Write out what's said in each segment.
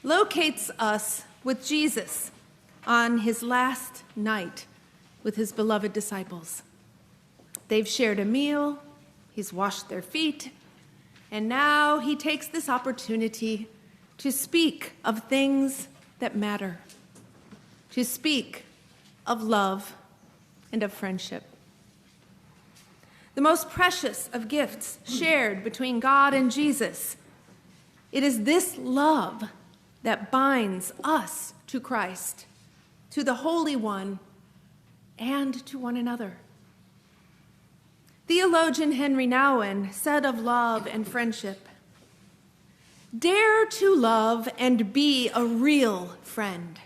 locates us with Jesus on his last night with his beloved disciples. They've shared a meal, he's washed their feet, and now he takes this opportunity to speak of things that matter, to speak of love and of friendship. The most precious of gifts shared between God and Jesus. It is this love that binds us to Christ, to the Holy One, and to one another. Theologian Henry Nouwen said of love and friendship, "Dare to love and be a real friend.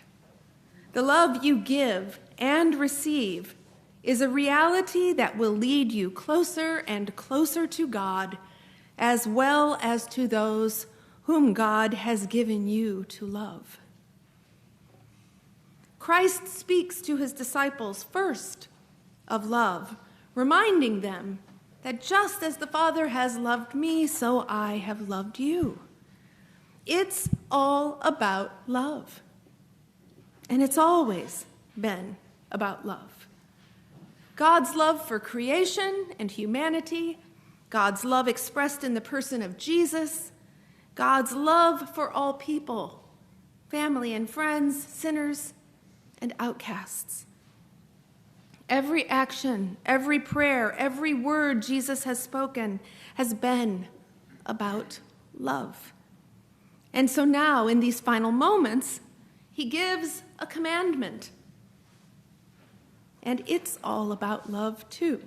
The love you give and receive is a reality that will lead you closer and closer to God, as well as to those whom God has given you to love." Christ speaks to his disciples first of love, reminding them that just as the Father has loved me, so I have loved you. It's all about love. And it's always been about love. God's love for creation and humanity, God's love expressed in the person of Jesus, God's love for all people, family and friends, sinners and outcasts. Every action, every prayer, every word Jesus has spoken has been about love. And so now, in these final moments, he gives a commandment. And it's all about love too.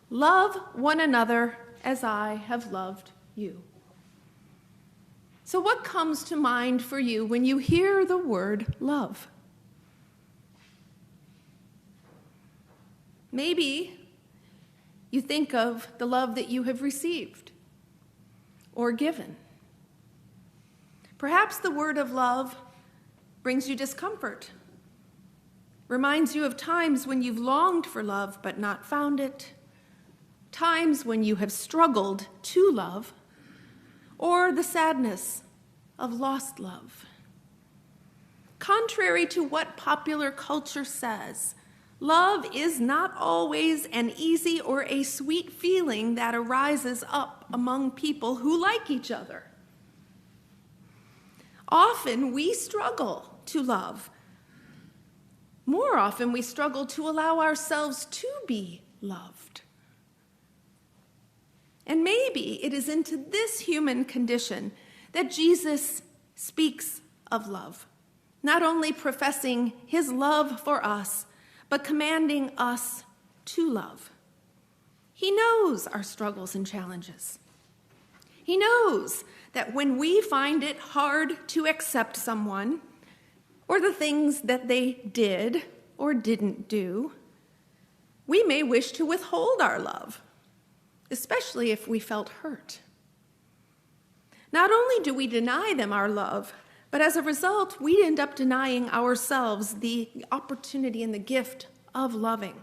Love one another as I have loved you. So what comes to mind for you when you hear the word love? Maybe you think of the love that you have received or given. Perhaps the word of love brings you discomfort, reminds you of times when you've longed for love but not found it, times when you have struggled to love, or the sadness of lost love. Contrary to what popular culture says, love is not always an easy or a sweet feeling that arises up among people who like each other. Often we struggle to love. More often we struggle to allow ourselves to be loved. And maybe it is into this human condition that Jesus speaks of love, not only professing his love for us, but commanding us to love. He knows our struggles and challenges. He knows that when we find it hard to accept someone or the things that they did or didn't do, we may wish to withhold our love, especially if we felt hurt. Not only do we deny them our love, but as a result, we end up denying ourselves the opportunity and the gift of loving.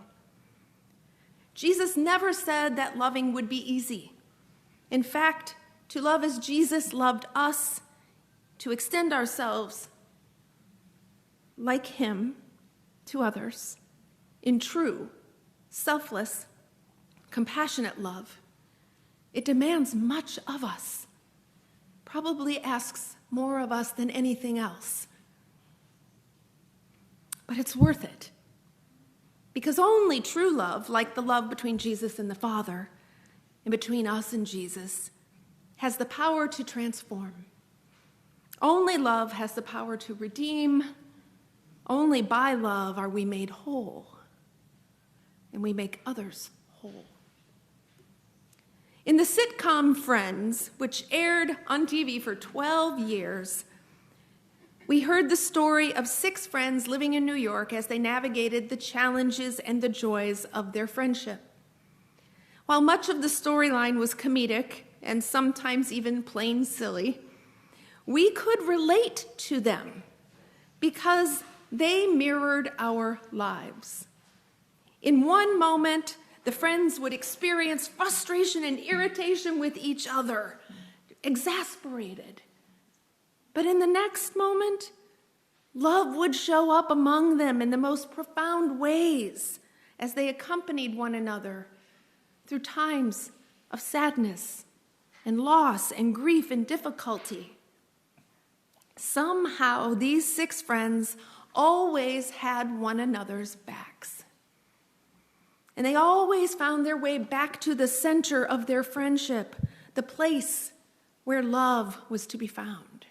Jesus never said that loving would be easy. In fact, to love as Jesus loved us, to extend ourselves like him to others in true, selfless, compassionate love, it demands much of us, probably asks more of us than anything else. But it's worth it, because only true love, like the love between Jesus and the Father, and between us and Jesus, has the power to transform. Only love has the power to redeem. Only by love are we made whole, and we make others whole. In the sitcom Friends, which aired on TV for 12 years, we heard the story of 6 friends living in New York as they navigated the challenges and the joys of their friendship. While much of the storyline was comedic and sometimes even plain silly, we could relate to them because they mirrored our lives. In one moment, the friends would experience frustration and irritation with each other, exasperated. But in the next moment, love would show up among them in the most profound ways as they accompanied one another through times of sadness and loss and grief and difficulty. Somehow, these 6 friends always had one another's backs. And they always found their way back to the center of their friendship, the place where love was to be found.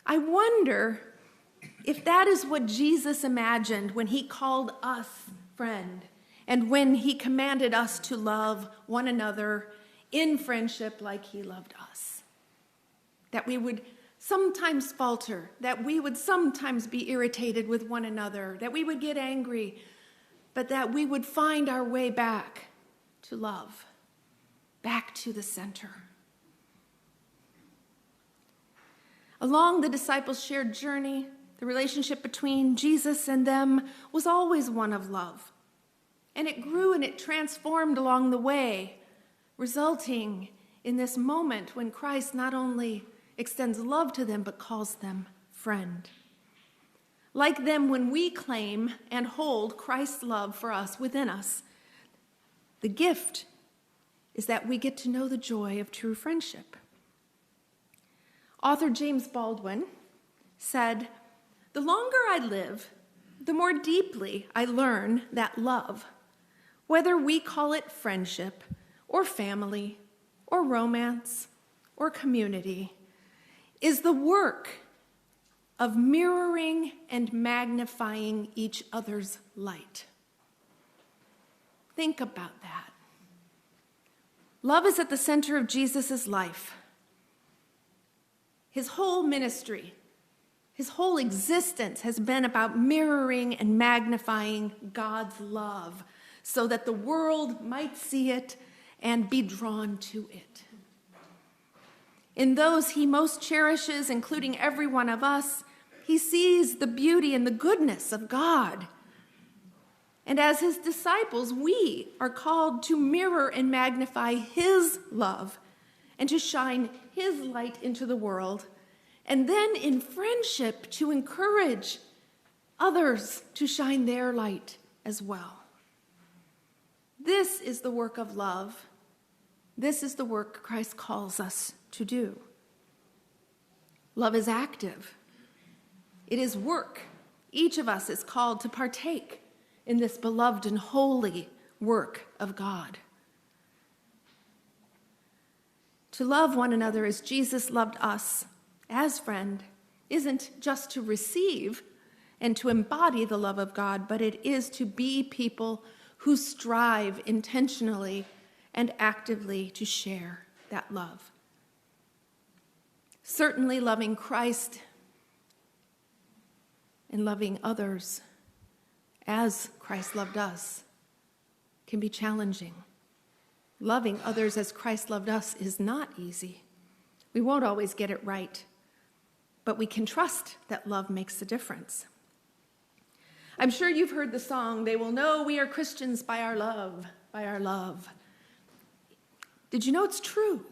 I wonder if that is what Jesus imagined when he called us friend and when he commanded us to love one another in friendship like he loved us. That we would sometimes falter, that we would sometimes be irritated with one another, that we would get angry, but that we would find our way back to love, back to the center. Along the disciples' shared journey, the relationship between Jesus and them was always one of love. And it grew and it transformed along the way, resulting in this moment when Christ not only extends love to them, but calls them friend. Like them, when we claim and hold Christ's love for us within us, the gift is that we get to know the joy of true friendship. Author James Baldwin said, "The longer I live, the more deeply I learn that love, whether we call it friendship or family or romance or community, is the work of mirroring and magnifying each other's light." Think about that. Love is at the center of Jesus' life. His whole ministry, his whole existence has been about mirroring and magnifying God's love so that the world might see it and be drawn to it. In those he most cherishes, including every one of us, he sees the beauty and the goodness of God. And as his disciples, we are called to mirror and magnify his love and to shine his light into the world, and then in friendship to encourage others to shine their light as well. This is the work of love. This is the work Christ calls us to do. Love is active. It is work. Each of us is called to partake in this beloved and holy work of God. To love one another as Jesus loved us as friend isn't just to receive and to embody the love of God, but it is to be people who strive intentionally and actively to share that love. Certainly loving Christ and loving others as Christ loved us can be challenging. Loving others as Christ loved us is not easy. We won't always get it right, but we can trust that love makes a difference. I'm sure you've heard the song, "They will know we are Christians by our love, by our love." Did you know it's true?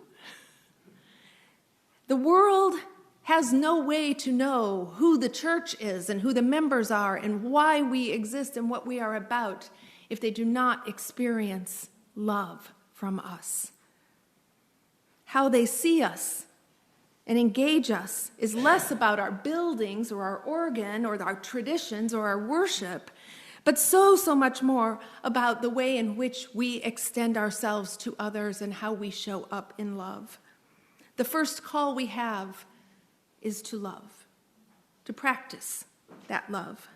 The world has no way to know who the church is and who the members are and why we exist and what we are about if they do not experience love from us. How they see us and engage us is less about our buildings or our organ or our traditions or our worship, but so much more about the way in which we extend ourselves to others and how we show up in love. The first call we have is to love, to practice that love,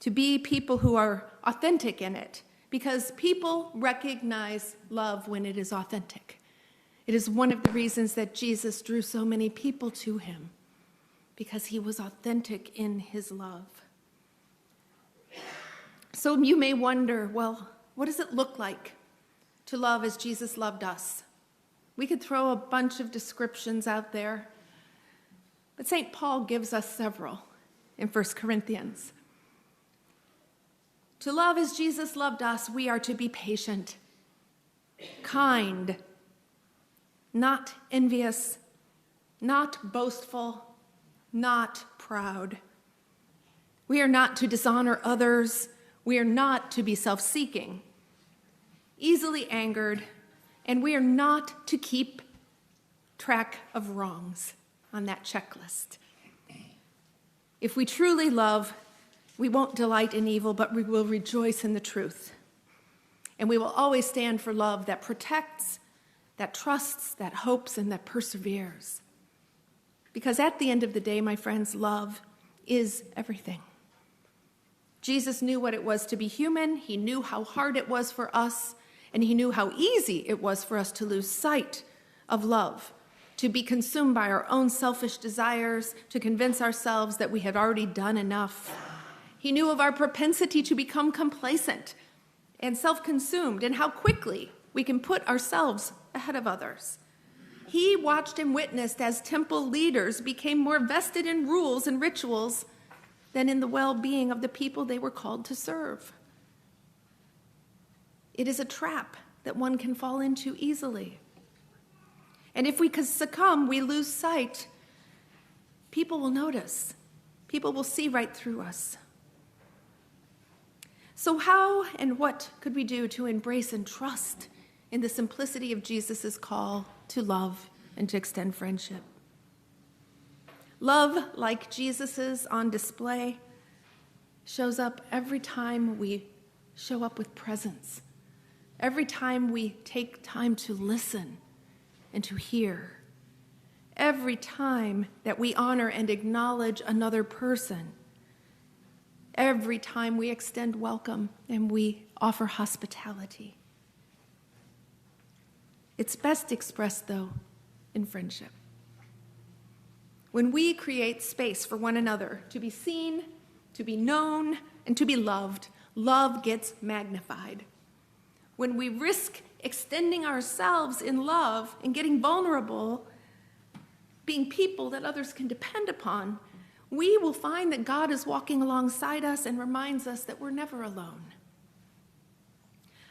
to be people who are authentic in it, because people recognize love when it is authentic. It is one of the reasons that Jesus drew so many people to him, because he was authentic in his love. So you may wonder, well, what does it look like to love as Jesus loved us? We could throw a bunch of descriptions out there, but St. Paul gives us several in 1 Corinthians. To love as Jesus loved us, we are to be patient, kind, not envious, not boastful, not proud. We are not to dishonor others. We are not to be self-seeking, easily angered, and we are not to keep track of wrongs on that checklist. If we truly love, we won't delight in evil, but we will rejoice in the truth. And we will always stand for love that protects, that trusts, that hopes, and that perseveres. Because at the end of the day, my friends, love is everything. Jesus knew what it was to be human. He knew how hard it was for us, and he knew how easy it was for us to lose sight of love, to be consumed by our own selfish desires, to convince ourselves that we had already done enough. He knew of our propensity to become complacent and self-consumed, and how quickly we can put ourselves ahead of others. He watched and witnessed as temple leaders became more vested in rules and rituals than in the well-being of the people they were called to serve. It is a trap that one can fall into easily. And if we succumb, we lose sight. People will notice. People will see right through us. So how and what could we do to embrace and trust in the simplicity of Jesus' call to love and to extend friendship? Love, like Jesus's on display, shows up every time we show up with presence, every time we take time to listen and to hear, every time that we honor and acknowledge another person, every time we extend welcome and we offer hospitality. It's best expressed, though, in friendship. When we create space for one another to be seen, to be known, and to be loved, love gets magnified. When we risk extending ourselves in love and getting vulnerable, being people that others can depend upon, we will find that God is walking alongside us and reminds us that we're never alone.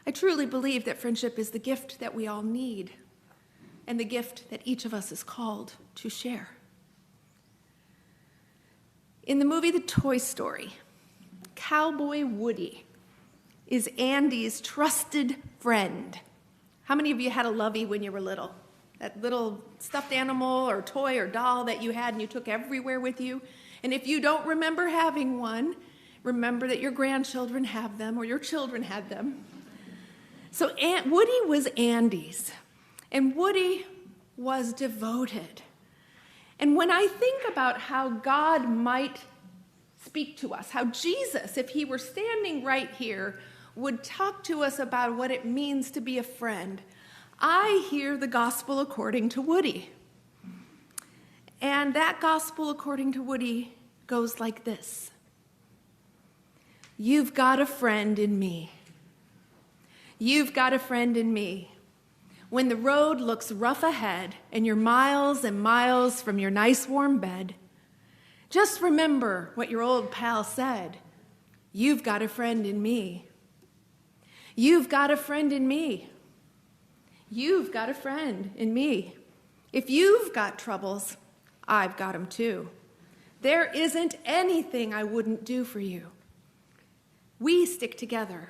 I truly believe that friendship is the gift that we all need and the gift that each of us is called to share. In the movie The Toy Story, Cowboy Woody is Andy's trusted friend. How many of you had a lovey when you were little? That little stuffed animal or toy or doll that you had and you took everywhere with you? And if you don't remember having one, remember that your grandchildren have them or your children had them. So Woody was Andy's, and Woody was devoted. And when I think about how God might speak to us, how Jesus, if he were standing right here, would talk to us about what it means to be a friend, I hear the gospel according to Woody. And that gospel according to Woody goes like this. You've got a friend in me. You've got a friend in me. When the road looks rough ahead and you're miles and miles from your nice warm bed, just remember what your old pal said. You've got a friend in me. You've got a friend in me. You've got a friend in me. If you've got troubles, I've got them too. There isn't anything I wouldn't do for you. We stick together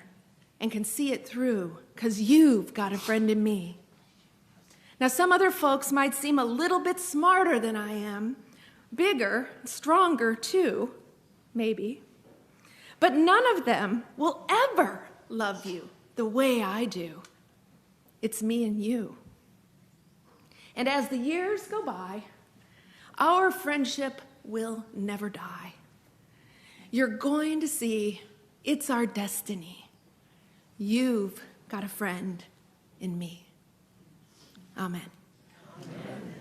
and can see it through because you've got a friend in me. Now, some other folks might seem a little bit smarter than I am, bigger, stronger too, maybe. But none of them will ever love you the way I do. It's me and you. And as the years go by, our friendship will never die. You're going to see it's our destiny. You've got a friend in me. Amen. Amen.